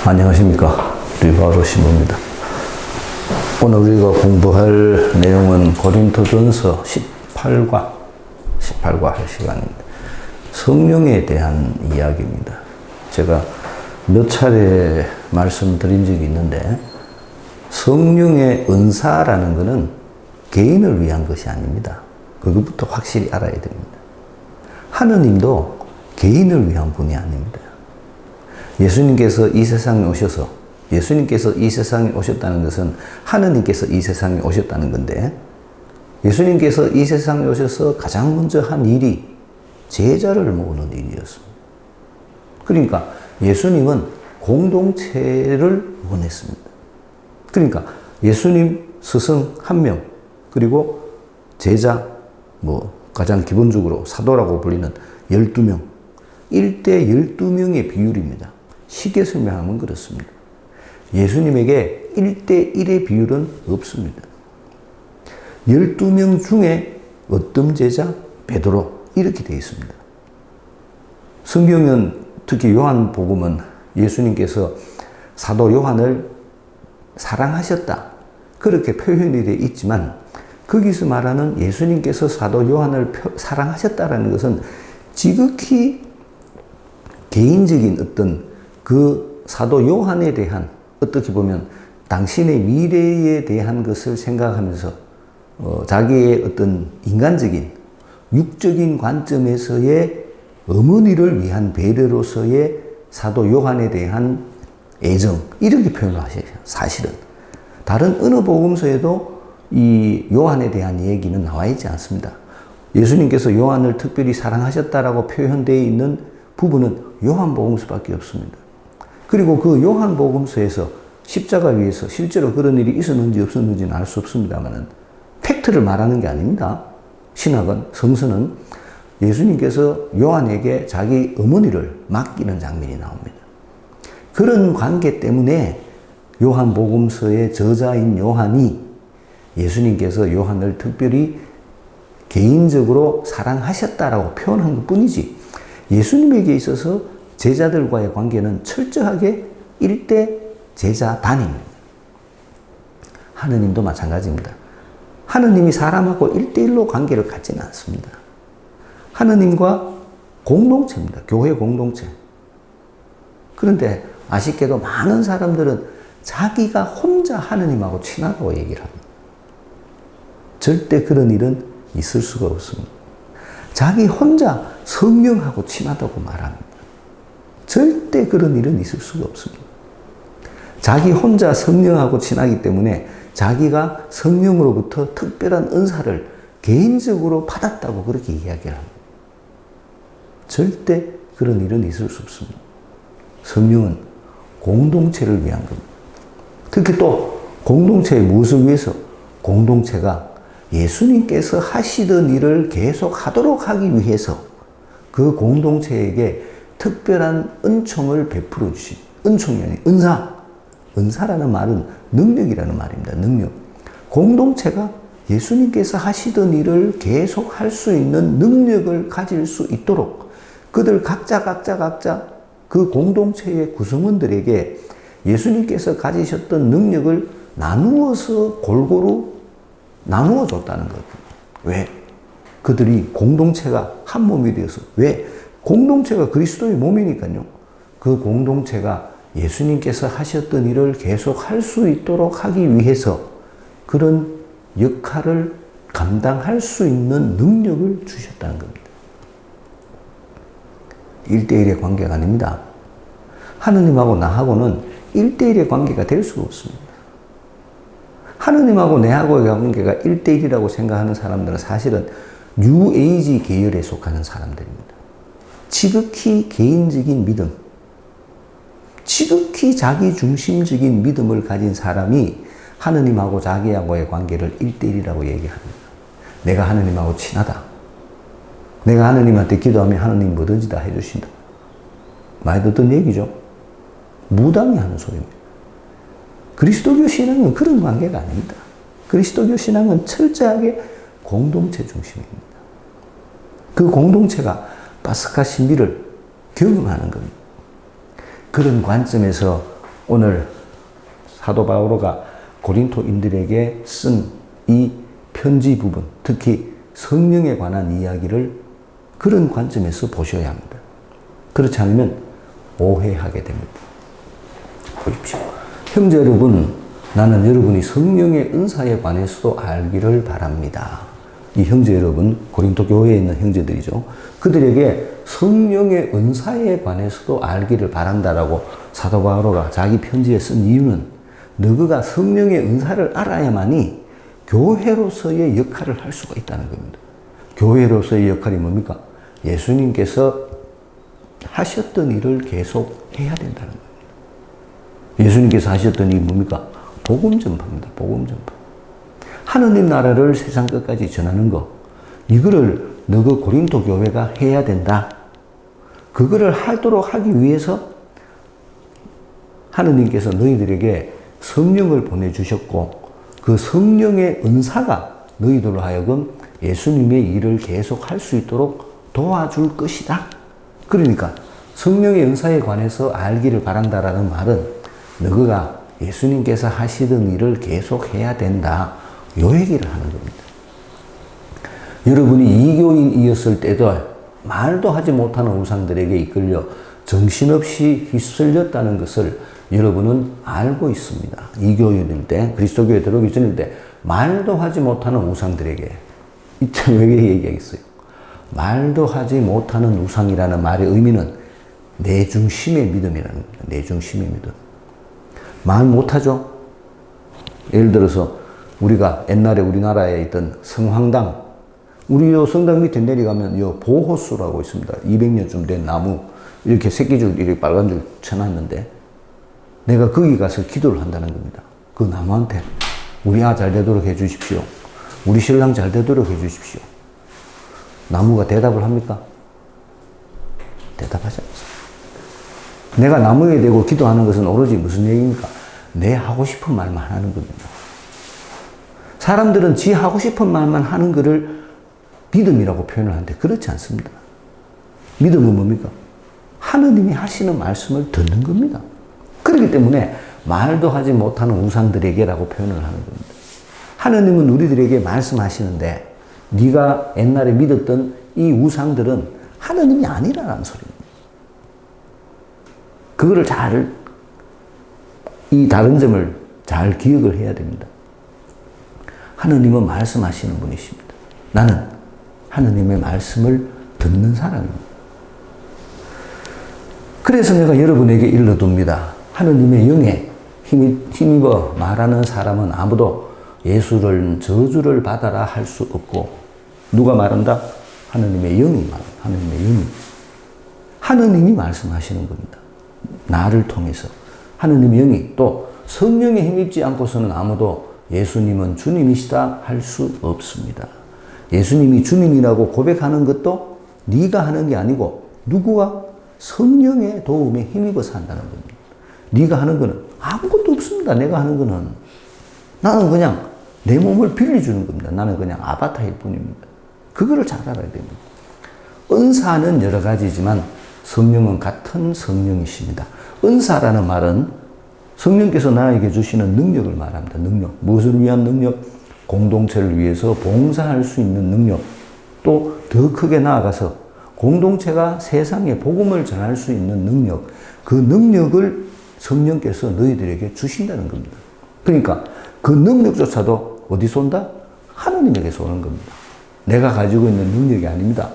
안녕하십니까. 류바로 신부입니다. 오늘 우리가 공부할 내용은 고린토전서 18과 할 시간입니다. 성령에 대한 이야기입니다. 제가 몇 차례 말씀드린 적이 있는데 성령의 은사라는 것은 개인을 위한 것이 아닙니다. 그것부터 확실히 알아야 됩니다. 하느님도 개인을 위한 분이 아닙니다. 예수님께서 이 세상에 오셨다는 것은 하느님께서 이 세상에 오셨다는 건데, 예수님께서 이 세상에 오셔서 가장 먼저 한 일이 제자를 모으는 일이었습니다. 그러니까 예수님은 공동체를 원했습니다. 그러니까 예수님 스승 한 명, 그리고 제자, 가장 기본적으로 사도라고 불리는 12명, 1대 12명의 비율입니다. 쉽게 설명하면 그렇습니다. 예수님에게 1대 1의 비율은 없습니다. 12명 중에 어떤 제자? 베드로. 이렇게 되어 있습니다. 성경은 특히 요한복음은 예수님께서 사도 요한을 사랑하셨다, 그렇게 표현이 되어 있지만, 거기서 말하는 예수님께서 사도 요한을 사랑하셨다라는 것은 지극히 개인적인 어떤 그 사도 요한에 대한, 어떻게 보면 당신의 미래에 대한 것을 생각하면서 자기의 어떤 인간적인 육적인 관점에서의 어머니를 위한 배려로서의 사도 요한에 대한 애정, 이렇게 표현을 하셔요. 사실은 다른 어느 복음서에도 이 요한에 대한 얘기는 나와 있지 않습니다. 예수님께서 요한을 특별히 사랑하셨다라고 표현되어 있는 부분은 요한복음서밖에 없습니다. 그리고 그 요한복음서에서 십자가 위에서 실제로 그런 일이 있었는지 없었는지는 알 수 없습니다만 팩트를 말하는 게 아닙니다. 신학은, 성서는 예수님께서 요한에게 자기 어머니를 맡기는 장면이 나옵니다. 그런 관계 때문에 요한복음서의 저자인 요한이 예수님께서 요한을 특별히 개인적으로 사랑하셨다라고 표현한 것 뿐이지, 예수님에게 있어서 제자들과의 관계는 철저하게 1대 제자 단입니다. 하느님도 마찬가지입니다. 하느님이 사람하고 1대1로 관계를 갖지는 않습니다. 하느님과 공동체입니다. 교회 공동체. 그런데 아쉽게도 많은 사람들은 자기가 혼자 하느님하고 친하다고 얘기를 합니다. 절대 그런 일은 있을 수가 없습니다. 자기 혼자 성령하고 친하다고 말합니다. 절대 그런 일은 있을 수가 없습니다. 자기 혼자 성령하고 친하기 때문에 자기가 성령으로부터 특별한 은사를 개인적으로 받았다고 그렇게 이야기를 합니다. 절대 그런 일은 있을 수 없습니다. 성령은 공동체를 위한 겁니다. 특히 또 공동체의 무엇을 위해서? 공동체가 예수님께서 하시던 일을 계속 하도록 하기 위해서 그 공동체에게 특별한 은총을 베풀어 주신, 은총이 아닌 은사. 은사라는 말은 능력이라는 말입니다. 능력. 공동체가 예수님께서 하시던 일을 계속 할 수 있는 능력을 가질 수 있도록 그들 각자 그 공동체의 구성원들에게 예수님께서 가지셨던 능력을 나누어서 골고루 나누어 줬다는 것. 왜? 그들이 공동체가 한 몸이 되어서. 왜? 공동체가 그리스도의 몸이니까요. 그 공동체가 예수님께서 하셨던 일을 계속 할 수 있도록 하기 위해서 그런 역할을 감당할 수 있는 능력을 주셨다는 겁니다. 1대1의 관계가 아닙니다. 하느님하고 나하고는 1대1의 관계가 될 수가 없습니다. 하느님하고 내하고의 관계가 1대1이라고 생각하는 사람들은 사실은 뉴에이지 계열에 속하는 사람들입니다. 지극히 개인적인 믿음, 지극히 자기중심적인 믿음을 가진 사람이 하느님하고 자기하고의 관계를 1대1이라고 얘기합니다. 내가 하느님하고 친하다. 내가 하느님한테 기도하면 하느님 뭐든지 다 해주신다. 많이 듣던 얘기죠. 무당이 하는 소리입니다. 그리스도교 신앙은 그런 관계가 아닙니다. 그리스도교 신앙은 철저하게 공동체 중심입니다. 그 공동체가 파스카 신비를 경험하는 겁니다. 그런 관점에서 오늘 사도 바오로가 고린토인들에게 쓴 이 편지 부분, 특히 성령에 관한 이야기를 그런 관점에서 보셔야 합니다. 그렇지 않으면 오해하게 됩니다. 보십시오. 형제 여러분, 나는 여러분이 성령의 은사에 관해서도 알기를 바랍니다. 이 형제 여러분, 고린토 교회에 있는 형제들이죠. 그들에게 성령의 은사에 관해서도 알기를 바란다라고 사도 바오로가 자기 편지에 쓴 이유는 너희가 성령의 은사를 알아야만이 교회로서의 역할을 할 수가 있다는 겁니다. 교회로서의 역할이 뭡니까? 예수님께서 하셨던 일을 계속 해야 된다는 겁니다. 예수님께서 하셨던 일이 뭡니까? 복음 전파입니다. 복음 전파. 하느님 나라를 세상 끝까지 전하는 거, 이거를 너가 고린토 교회가 해야 된다. 그거를 하도록 하기 위해서 하느님께서 너희들에게 성령을 보내주셨고 그 성령의 은사가 너희들로 하여금 예수님의 일을 계속 할 수 있도록 도와줄 것이다. 그러니까 성령의 은사에 관해서 알기를 바란다라는 말은 너희가 예수님께서 하시던 일을 계속 해야 된다. 요 얘기를 하는 겁니다. 여러분이 이교인이었을 때도 말도 하지 못하는 우상들에게 이끌려 정신없이 휩쓸렸다는 것을 여러분은 알고 있습니다. 이교인일 때, 그리스도교에 들어오기 전일 때 말도 하지 못하는 우상들에게 이때 왜 얘기하겠어요? 말도 하지 못하는 우상이라는 말의 의미는 내중심의 믿음이라는 겁니다. 내중심의 믿음. 말 못하죠? 예를 들어서 우리가 옛날에 우리나라에 있던 성황당, 우리 요 성당 밑에 내려가면 요 보호수라고 있습니다. 200년쯤 된 나무 이렇게 새끼줄 이렇게 빨간 줄 쳐놨는데 내가 거기 가서 기도를 한다는 겁니다. 그 나무한테 우리 잘 되도록 해 주십시오. 우리 신랑 잘 되도록 해 주십시오. 나무가 대답을 합니까? 대답하지 않습니다. 내가 나무에 대고 기도하는 것은 오로지 무슨 얘기입니까? 내 하고 싶은 말만 하는 겁니다. 사람들은 지 하고 싶은 말만 하는 것을 믿음이라고 표현을 하는데 그렇지 않습니다. 믿음은 뭡니까? 하느님이 하시는 말씀을 듣는 겁니다. 그렇기 때문에 말도 하지 못하는 우상들에게라고 표현을 하는 겁니다. 하느님은 우리들에게 말씀하시는데 네가 옛날에 믿었던 이 우상들은 하느님이 아니라는 소리입니다. 그거를 이 다른 점을 잘 기억을 해야 됩니다. 하느님은 말씀하시는 분이십니다. 나는 하느님의 말씀을 듣는 사람입니다. 그래서 내가 여러분에게 일러둡니다. 하느님의 영에 힘입어 말하는 사람은 아무도 예수를 저주를 받아라 할 수 없고 누가 말한다? 하느님의 영이 말한다. 하느님의 영이. 하느님이 말씀하시는 겁니다. 나를 통해서. 하느님의 영이 또 성령에 힘입지 않고서는 아무도 예수님은 주님이시다 할 수 없습니다. 예수님이 주님이라고 고백하는 것도 네가 하는 게 아니고 누구가? 성령의 도움에 힘입어서 한다는 겁니다. 네가 하는 거는 아무것도 없습니다. 내가 하는 거는. 나는 그냥 내 몸을 빌려주는 겁니다. 나는 그냥 아바타일 뿐입니다. 그거를 잘 알아야 됩니다. 은사는 여러 가지지만 성령은 같은 성령이십니다. 은사라는 말은 성령께서 나에게 주시는 능력을 말합니다. 능력. 무엇을 위한 능력? 공동체를 위해서 봉사할 수 있는 능력. 또 더 크게 나아가서 공동체가 세상에 복음을 전할 수 있는 능력. 그 능력을 성령께서 너희들에게 주신다는 겁니다. 그러니까 그 능력조차도 어디서 온다? 하느님에게서 오는 겁니다. 내가 가지고 있는 능력이 아닙니다.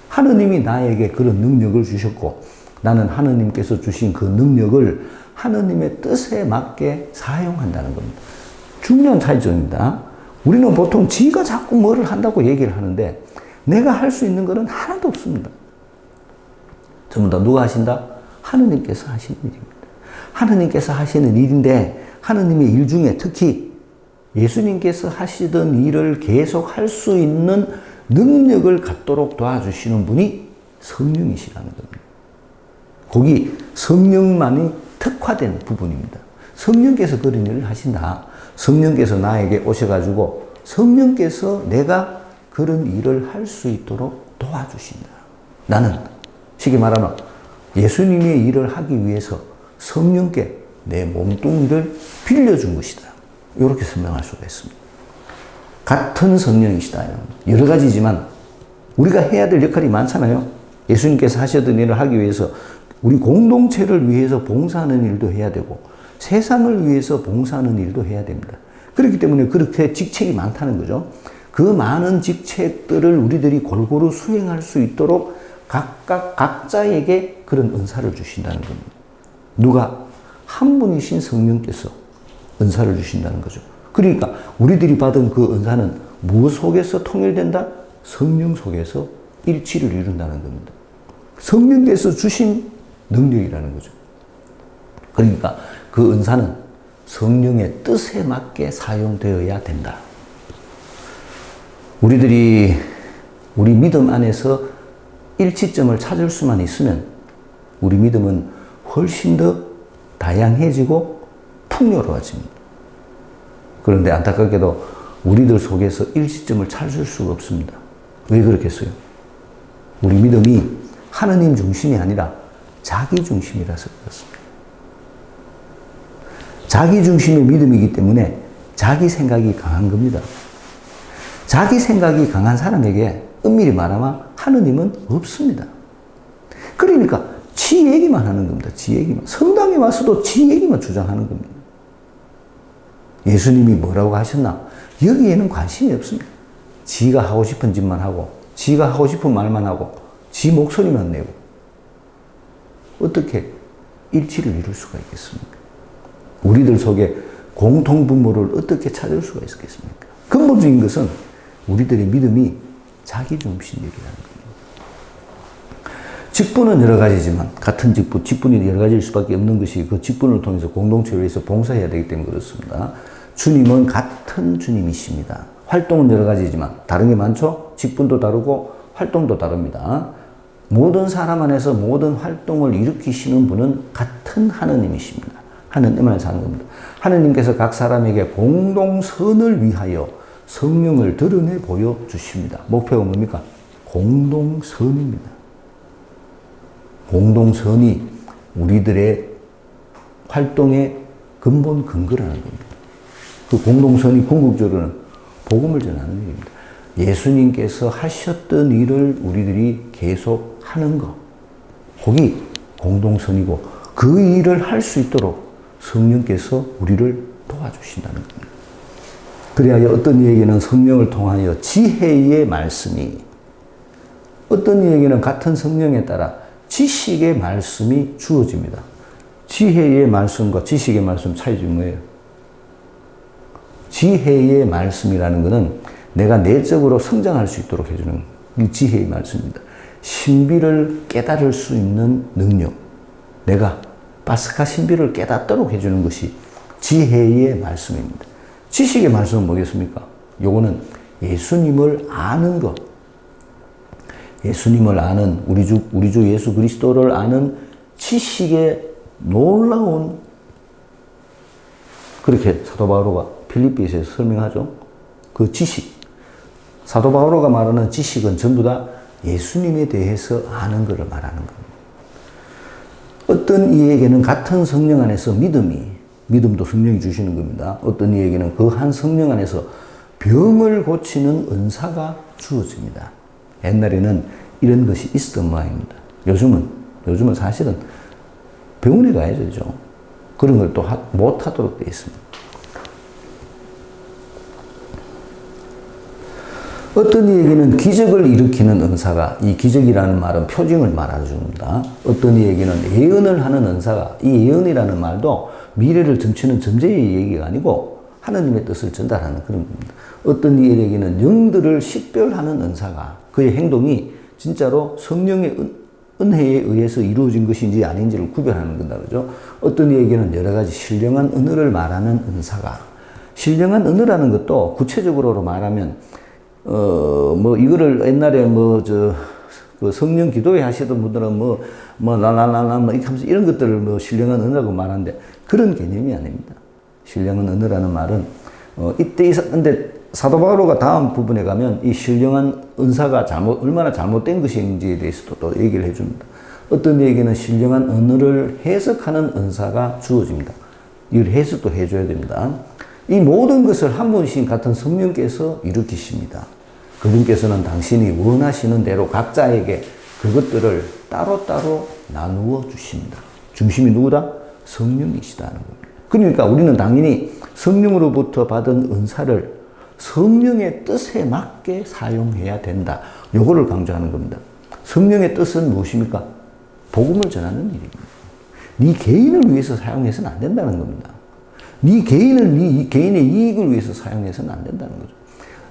하느님이 나에게 그런 능력을 주셨고 나는 하느님께서 주신 그 능력을 하느님의 뜻에 맞게 사용한다는 겁니다. 중요한 차이점입니다. 우리는 보통 지가 자꾸 뭐를 한다고 얘기를 하는데 내가 할 수 있는 것은 하나도 없습니다. 전부 다 누가 하신다? 하느님께서 하시는 일입니다. 하느님께서 하시는 일인데 하느님의 일 중에 특히 예수님께서 하시던 일을 계속 할 수 있는 능력을 갖도록 도와주시는 분이 성령이시라는 겁니다. 거기 성령만이 특화된 부분입니다. 성령께서 그런 일을 하신다. 성령께서 나에게 오셔가지고 성령께서 내가 그런 일을 할 수 있도록 도와주신다. 나는 쉽게 말하면 예수님의 일을 하기 위해서 성령께 내 몸뚱이를 빌려준 것이다. 이렇게 설명할 수가 있습니다. 같은 성령이시다. 여러 가지지만 우리가 해야 될 역할이 많잖아요. 예수님께서 하셨던 일을 하기 위해서 우리 공동체를 위해서 봉사하는 일도 해야 되고 세상을 위해서 봉사하는 일도 해야 됩니다. 그렇기 때문에 그렇게 직책이 많다는 거죠. 그 많은 직책들을 우리들이 골고루 수행할 수 있도록 각각 각자에게 그런 은사를 주신다는 겁니다. 누가? 한 분이신 성령께서 은사를 주신다는 거죠. 그러니까 우리들이 받은 그 은사는 무엇 속에서 통일된다? 성령 속에서 일치를 이룬다는 겁니다. 성령께서 주신 능력이라는 거죠. 그러니까 그 은사는 성령의 뜻에 맞게 사용되어야 된다. 우리들이 우리 믿음 안에서 일치점을 찾을 수만 있으면 우리 믿음은 훨씬 더 다양해지고 풍요로워집니다. 그런데 안타깝게도 우리들 속에서 일치점을 찾을 수가 없습니다. 왜 그렇겠어요? 우리 믿음이 하느님 중심이 아니라 자기 중심이라서 그렇습니다. 자기 중심의 믿음이기 때문에 자기 생각이 강한 겁니다. 자기 생각이 강한 사람에게 엄밀히 말하면 하느님은 없습니다. 그러니까 지 얘기만 하는 겁니다. 지 얘기만. 성당에 와서도 지 얘기만 주장하는 겁니다. 예수님이 뭐라고 하셨나? 여기에는 관심이 없습니다. 지가 하고 싶은 짓만 하고 지가 하고 싶은 말만 하고 지 목소리만 내고 어떻게 일치를 이룰 수가 있겠습니까? 우리들 속에 공통분모를 어떻게 찾을 수가 있겠습니까? 근본적인 것은 우리들의 믿음이 자기중심적이라는 겁니다. 직분은 여러 가지지만 같은 직분이 여러 가지일 수밖에 없는 것이 그 직분을 통해서 공동체를 위해서 봉사해야 되기 때문에 그렇습니다. 주님은 같은 주님이십니다. 활동은 여러 가지지만 다른 게 많죠? 직분도 다르고 활동도 다릅니다. 모든 사람 안에서 모든 활동을 일으키시는 분은 같은 하느님이십니다. 하느님 안에서 하는 겁니다. 하느님께서 각 사람에게 공동선을 위하여 성령을 드러내 보여주십니다. 목표가 뭡니까? 공동선입니다. 공동선이 우리들의 활동의 근본 근거라는 겁니다. 그 공동선이 궁극적으로는 복음을 전하는 일입니다. 예수님께서 하셨던 일을 우리들이 계속 하는 것. 거기 공동선이고 그 일을 할 수 있도록 성령께서 우리를 도와주신다는 겁니다. 그리하여 어떤 이에게는 성령을 통하여 지혜의 말씀이, 어떤 이에게는 같은 성령에 따라 지식의 말씀이 주어집니다. 지혜의 말씀과 지식의 말씀 차이점이 뭐예요? 지혜의 말씀이라는 것은 내가 내적으로 성장할 수 있도록 해주는 이 지혜의 말씀입니다. 신비를 깨달을 수 있는 능력, 내가 파스카 신비를 깨닫도록 해주는 것이 지혜의 말씀입니다. 지식의 말씀은 뭐겠습니까? 요거는 예수님을 아는 것, 예수님을 아는 우리 주 예수 그리스도를 아는 지식의 놀라운, 그렇게 사도 바오로가 필리피에서 설명하죠. 그 지식, 사도 바오로가 말하는 지식은 전부 다 예수님에 대해서 아는 것을 말하는 겁니다. 어떤 이에게는 같은 성령 안에서 믿음도 성령이 주시는 겁니다. 어떤 이에게는 그 한 성령 안에서 병을 고치는 은사가 주어집니다. 옛날에는 이런 것이 있었던 모양입니다. 요즘은 사실은 병원에 가야 되죠. 그런 걸 또 못하도록 되어 있습니다. 어떤 이에게는 기적을 일으키는 은사가, 이 기적이라는 말은 표징을 말해줍니다. 어떤 이에게는 예언을 하는 은사가, 이 예언이라는 말도 미래를 점치는 점재의 얘기가 아니고 하나님의 뜻을 전달하는 그런 겁니다. 어떤 이에게는 영들을 식별하는 은사가, 그의 행동이 진짜로 성령의 은혜에 의해서 이루어진 것인지 아닌지를 구별하는 건다 그러죠. 어떤 이에게는 여러 가지 신령한 언어를 말하는 은사가, 신령한 언어라는 것도 구체적으로 말하면 이거를 옛날에 그 성령 기도회 하시던 분들은 라라라라 이렇게 하면서 이런 것들을 신령한 언어라고 말하는데 그런 개념이 아닙니다. 신령한 언어라는 말은 근데 사도 바오로가 다음 부분에 가면 이 신령한 은사가 얼마나 잘못된 것인지에 대해서도 또 얘기를 해줍니다. 어떤 이에게는 신령한 언어를 해석하는 은사가 주어집니다. 이걸 해석도 해줘야 됩니다. 이 모든 것을 한 분이신 같은 성령께서 일으키십니다. 그분께서는 당신이 원하시는 대로 각자에게 그것들을 따로따로 나누어 주십니다. 중심이 누구다? 성령이시다는 겁니다. 그러니까 우리는 당연히 성령으로부터 받은 은사를 성령의 뜻에 맞게 사용해야 된다. 요거를 강조하는 겁니다. 성령의 뜻은 무엇입니까? 복음을 전하는 일입니다. 네 개인을 위해서 사용해서는 안 된다는 겁니다. 네 개인의 이익을 위해서 사용해서는 안 된다는 거죠.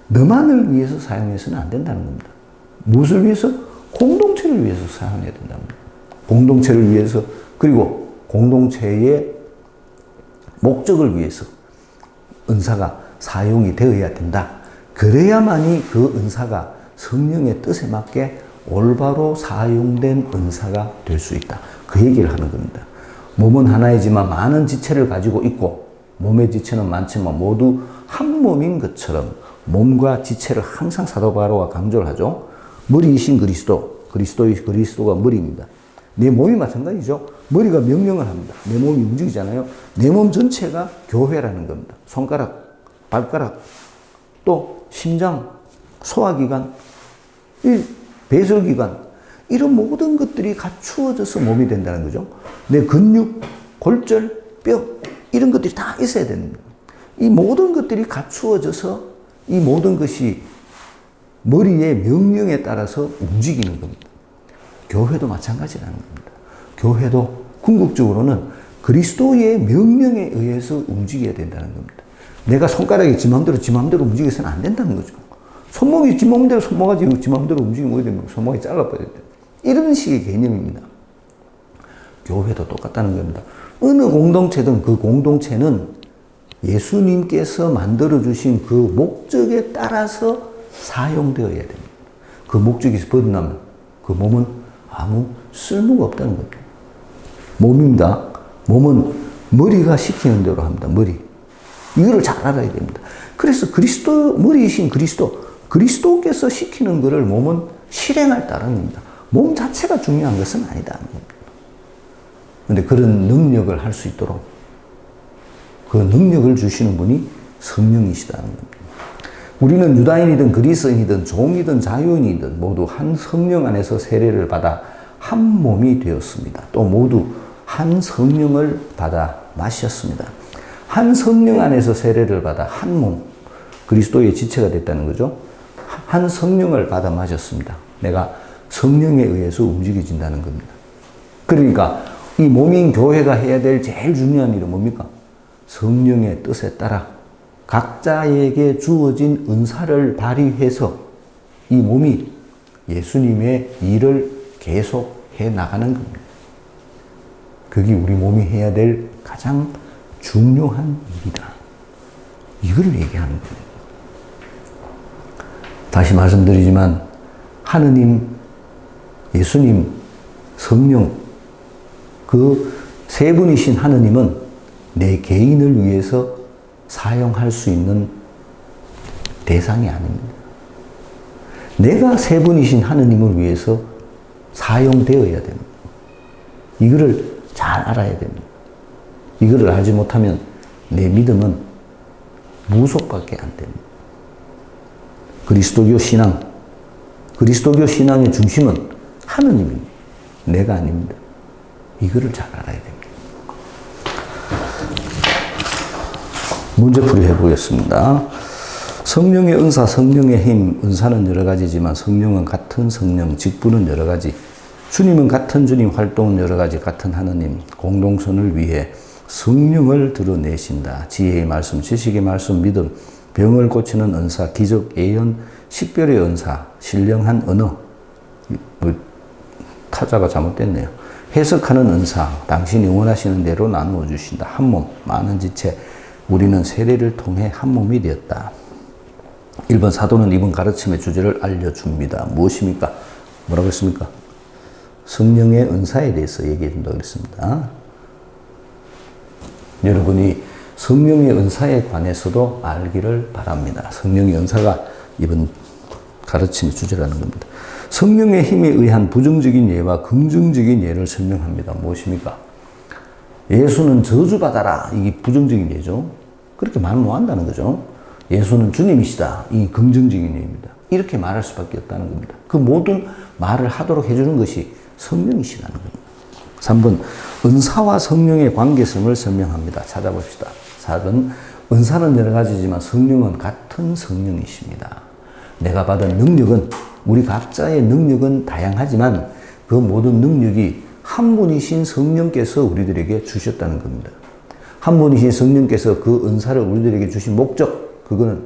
너만을 위해서 사용해서는 안 된다는 겁니다. 무엇을 위해서? 공동체를 위해서 사용해야 된다는 겁니다. 공동체를 위해서, 그리고 공동체의 목적을 위해서 은사가 사용이 되어야 된다. 그래야만이 그 은사가 성령의 뜻에 맞게 올바로 사용된 은사가 될 수 있다. 그 얘기를 하는 겁니다. 몸은 하나이지만 많은 지체를 가지고 있고 몸의 지체는 많지만 모두 한 몸인 것처럼 몸과 지체를 항상 사도 바로가 강조를 하죠. 머리이신 그리스도가 머리입니다. 내 몸이 마찬가지죠. 머리가 명령을 합니다. 내 몸이 움직이잖아요. 내 몸 전체가 교회라는 겁니다. 손가락, 발가락, 또 심장, 소화기관, 배설기관, 이런 모든 것들이 갖추어져서 몸이 된다는 거죠. 내 근육, 골절, 뼈, 이런 것들이 다 있어야 됩니다. 이 모든 것들이 갖추어져서 이 모든 것이 머리의 명령에 따라서 움직이는 겁니다. 교회도 마찬가지라는 겁니다. 교회도 궁극적으로는 그리스도의 명령에 의해서 움직여야 된다는 겁니다. 내가 손가락이 지 마음대로 움직여서는 안 된다는 거죠. 손목이 지 마음대로 손모가지 지 마음대로 움직이면 어떻게 됩니까? 손목이 잘라버려야 돼요. 이런 식의 개념입니다. 교회도 똑같다는 겁니다. 어느 공동체든 그 공동체는 예수님께서 만들어주신 그 목적에 따라서 사용되어야 됩니다. 그 목적에서 벗어나면 그 몸은 아무 쓸모가 없다는 겁니다. 몸입니다. 몸은 머리가 시키는 대로 합니다. 머리. 이거를 잘 알아야 됩니다. 그래서 머리이신 그리스도께서 시키는 것을 몸은 실행할 따름입니다. 몸 자체가 중요한 것은 아니다는 겁니다. 그런데 그런 능력을 할 수 있도록 그 능력을 주시는 분이 성령이시다는 겁니다. 우리는 유다인이든 그리스인이든 종이든 자유인이든 모두 한 성령 안에서 세례를 받아 한 몸이 되었습니다. 또 모두 한 성령을 받아 마셨습니다. 한 성령 안에서 세례를 받아 한 몸, 그리스도의 지체가 됐다는 거죠. 한 성령을 받아 마셨습니다. 내가 성령에 의해서 움직여진다는 겁니다. 그러니까 이 몸인 교회가 해야 될 제일 중요한 일은 뭡니까? 성령의 뜻에 따라 각자에게 주어진 은사를 발휘해서 이 몸이 예수님의 일을 계속해 나가는 겁니다. 그게 우리 몸이 해야 될 가장 중요한 일이다. 이걸 얘기하는 거예요. 다시 말씀드리지만 하느님, 예수님, 성령, 그 세 분이신 하느님은 내 개인을 위해서 사용할 수 있는 대상이 아닙니다. 내가 세 분이신 하느님을 위해서 사용되어야 됩니다. 이거를 잘 알아야 됩니다. 이거를 알지 못하면 내 믿음은 무속밖에 안 됩니다. 그리스도교 신앙의 중심은 하느님입니다. 내가 아닙니다. 이거를 잘 알아야 됩니다. 문제풀이 해보겠습니다. 성령의 은사, 성령의 힘, 은사는 여러 가지지만 성령은 같은 성령, 직분은 여러 가지, 주님은 같은 주님, 활동은 여러 가지, 같은 하느님, 공동선을 위해 성령을 드러내신다. 지혜의 말씀, 지식의 말씀, 믿음, 병을 고치는 은사, 기적, 예언, 식별의 은사, 신령한 언어, 타자가 잘못됐네요. 해석하는 은사, 당신이 원하시는 대로 나누어 주신다. 한 몸, 많은 지체, 우리는 세례를 통해 한 몸이 되었다. 1번 사도는 이번 가르침의 주제를 알려줍니다. 무엇입니까? 뭐라고 했습니까? 성령의 은사에 대해서 얘기해 준다고 그랬습니다. 여러분이 성령의 은사에 관해서도 알기를 바랍니다. 성령의 은사가 이번 가르침의 주제라는 겁니다. 성령의 힘에 의한 부정적인 예와 긍정적인 예를 설명합니다. 무엇입니까? 예수는 저주받아라. 이게 부정적인 예죠. 그렇게 말 못한다는 거죠. 예수는 주님이시다. 이 긍정적인 예입니다. 이렇게 말할 수밖에 없다는 겁니다. 그 모든 말을 하도록 해주는 것이 성령이시라는 겁니다. 3번, 은사와 성령의 관계성을 설명합니다. 찾아봅시다. 4번, 은사는 여러 가지지만 성령은 같은 성령이십니다. 내가 받은 능력은, 우리 각자의 능력은 다양하지만 그 모든 능력이 한 분이신 성령께서 우리들에게 주셨다는 겁니다. 한 분이신 성령께서 그 은사를 우리들에게 주신 목적, 그거는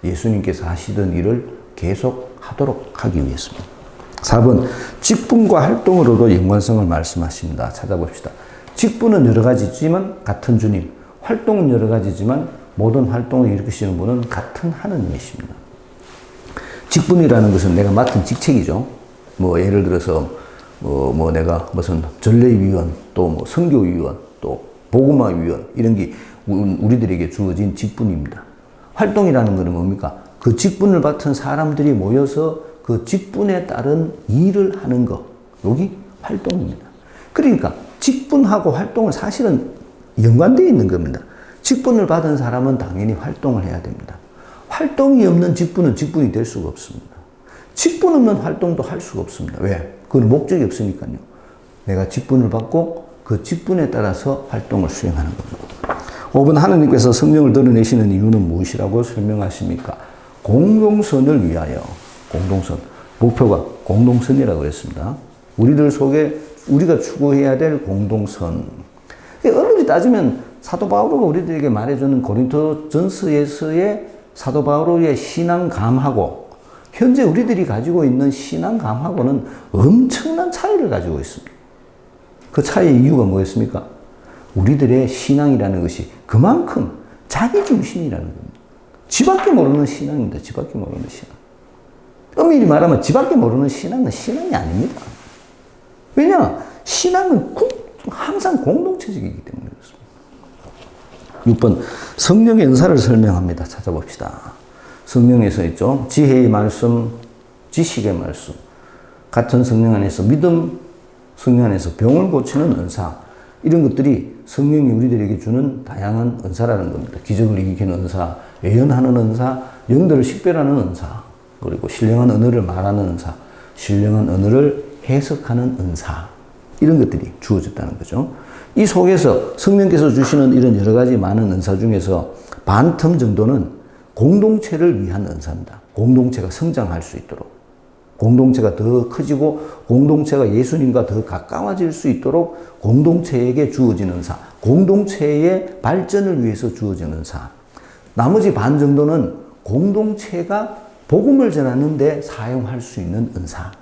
예수님께서 하시던 일을 계속 하도록 하기 위해서입니다. 4번, 직분과 활동으로도 연관성을 말씀하십니다. 찾아봅시다. 직분은 여러 가지지만 같은 주님, 활동은 여러 가지지만 모든 활동을 일으키시는 분은 같은 하느님이십니다. 직분이라는 것은 내가 맡은 직책이죠. 뭐 예를 들어서 뭐 내가 무슨 전례위원, 또 뭐 선교위원, 또 복음화위원, 이런 게 우리들에게 주어진 직분입니다. 활동이라는 것은 뭡니까? 그 직분을 맡은 사람들이 모여서 그 직분에 따른 일을 하는 것, 여기 활동입니다. 그러니까 직분하고 활동은 사실은 연관되어 있는 겁니다. 직분을 받은 사람은 당연히 활동을 해야 됩니다. 활동이 없는 직분은 직분이 될 수가 없습니다. 직분 없는 활동도 할 수가 없습니다. 왜? 그건 목적이 없으니까요. 내가 직분을 받고 그 직분에 따라서 활동을 수행하는 겁니다. 5번, 하느님께서 성령을 드러내시는 이유는 무엇이라고 설명하십니까? 공동선을 위하여. 공동선. 목표가 공동선이라고 했습니다. 우리들 속에 우리가 추구해야 될 공동선. 엄밀히 따지면 사도 바울가 우리들에게 말해주는 고린토전서에서의 사도 바울의 신앙감하고 현재 우리들이 가지고 있는 신앙감하고는 엄청난 차이를 가지고 있습니다. 그 차이의 이유가 뭐였습니까? 우리들의 신앙이라는 것이 그만큼 자기중심이라는 겁니다. 지밖에 모르는 신앙입니다. 지밖에 모르는 신앙. 엄밀히 말하면 지밖에 모르는 신앙은 신앙이 아닙니다. 왜냐? 신앙은 항상 공동체적이기 때문에 그렇습니다. 6번, 성령의 은사를 설명합니다. 찾아봅시다. 성령에서 있죠. 지혜의 말씀, 지식의 말씀, 같은 성령 안에서 믿음, 성령 안에서 병을 고치는 은사, 이런 것들이 성령이 우리들에게 주는 다양한 은사라는 겁니다. 기적을 일으키는 은사, 예언하는 은사, 영들을 식별하는 은사, 그리고 신령한 언어를 말하는 은사, 신령한 언어를 해석하는 은사, 이런 것들이 주어졌다는 거죠. 이 속에서 성령께서 주시는 이런 여러 가지 많은 은사 중에서 반틈 정도는 공동체를 위한 은사입니다. 공동체가 성장할 수 있도록, 공동체가 더 커지고 공동체가 예수님과 더 가까워질 수 있도록 공동체에게 주어진 은사, 공동체의 발전을 위해서 주어진 은사. 나머지 반 정도는 공동체가 복음을 전하는 데 사용할 수 있는 은사.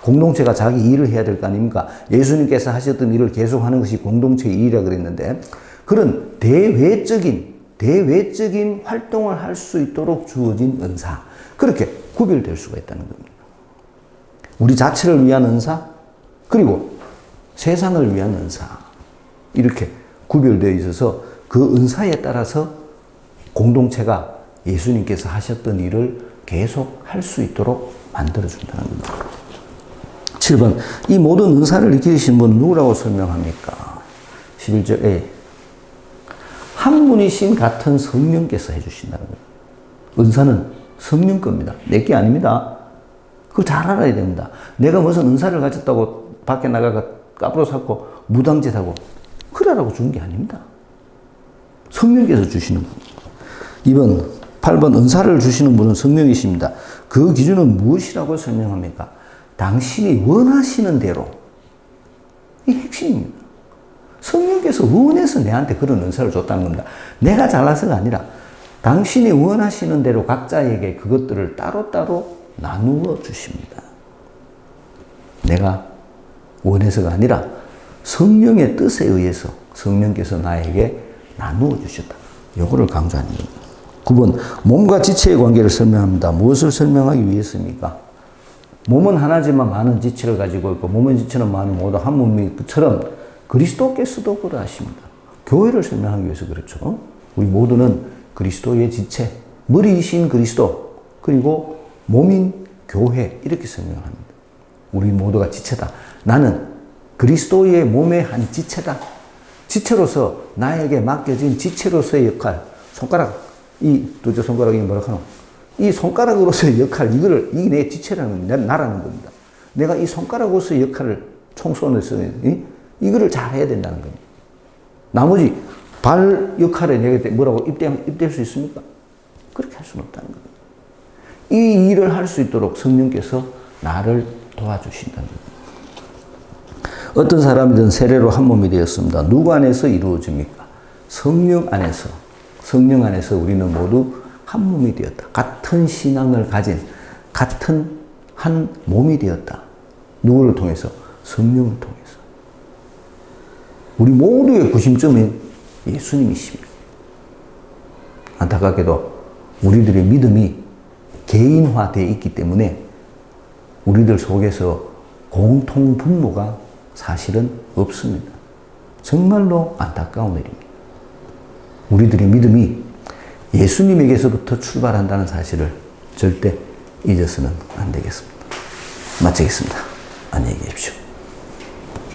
공동체가 자기 일을 해야 될 거 아닙니까? 예수님께서 하셨던 일을 계속하는 것이 공동체의 일이라고 그랬는데, 그런 대외적인 활동을 할 수 있도록 주어진 은사. 그렇게 구별될 수가 있다는 겁니다. 우리 자체를 위한 은사, 그리고 세상을 위한 은사. 이렇게 구별되어 있어서 그 은사에 따라서 공동체가 예수님께서 하셨던 일을 계속 할 수 있도록 만들어준다는 겁니다. 7번, 이 모든 은사를 이기신 분은 누구라고 설명합니까? 11절 A. 한 분이신 같은 성령께서 해주신다는 거예요. 은사는 성령 겁니다. 내 게 아닙니다. 그거 잘 알아야 됩니다. 내가 무슨 은사를 가졌다고 밖에 나가가 까불어 샀고 무당짓하고 그러라고 주는 게 아닙니다. 성령께서 주시는 겁니다. 2번, 8번, 은사를 주시는 분은 성령이십니다. 그 기준은 무엇이라고 설명합니까? 당신이 원하시는 대로. 이 핵심입니다. 성령께서 원해서 내한테 그런 은사를 줬다는 겁니다. 내가 잘나서가 아니라 당신이 원하시는 대로 각자에게 그것들을 따로따로 나누어 주십니다. 내가 원해서가 아니라 성령의 뜻에 의해서 성령께서 나에게 나누어 주셨다. 요거를 강조하는 겁니다. 9번, 몸과 지체의 관계를 설명합니다. 무엇을 설명하기 위해서입니까? 몸은 하나지만 많은 지체를 가지고 있고 몸의 지체는 많은 모두 한 몸이처럼 그리스도께서도 그러하십니다. 교회를 설명하기 위해서 그렇죠. 우리 모두는 그리스도의 지체, 머리이신 그리스도, 그리고 몸인 교회, 이렇게 설명합니다. 우리 모두가 지체다. 나는 그리스도의 몸의 한 지체다. 지체로서 나에게 맡겨진 지체로서의 역할, 손가락, 이 두째 손가락이 뭐라 하노? 이 손가락으로서의 역할, 이게 내 지체라는 나라는 겁니다. 내가 이 손가락으로서의 역할을 총선에서 이거를 잘 해야 된다는 겁니다. 나머지 발 역할에 내가 뭐라고 입대할 수 있습니까? 그렇게 할 수는 없다는 겁니다. 이 일을 할 수 있도록 성령께서 나를 도와주신다는 겁니다. 어떤 사람이든 세례로 한 몸이 되었습니다. 누구 안에서 이루어집니까? 성령 안에서. 성령 안에서 우리는 모두 한 몸이 되었다. 같은 신앙을 가진 같은 한 몸이 되었다. 누구를 통해서? 성령을 통해서. 우리 모두의 구심점은 예수님이십니다. 안타깝게도 우리들의 믿음이 개인화되어 있기 때문에 우리들 속에서 공통 분모가 사실은 없습니다. 정말로 안타까운 일입니다. 우리들의 믿음이 예수님에게서부터 출발한다는 사실을 절대 잊어서는 안 되겠습니다. 마치겠습니다. 안녕히 계십시오.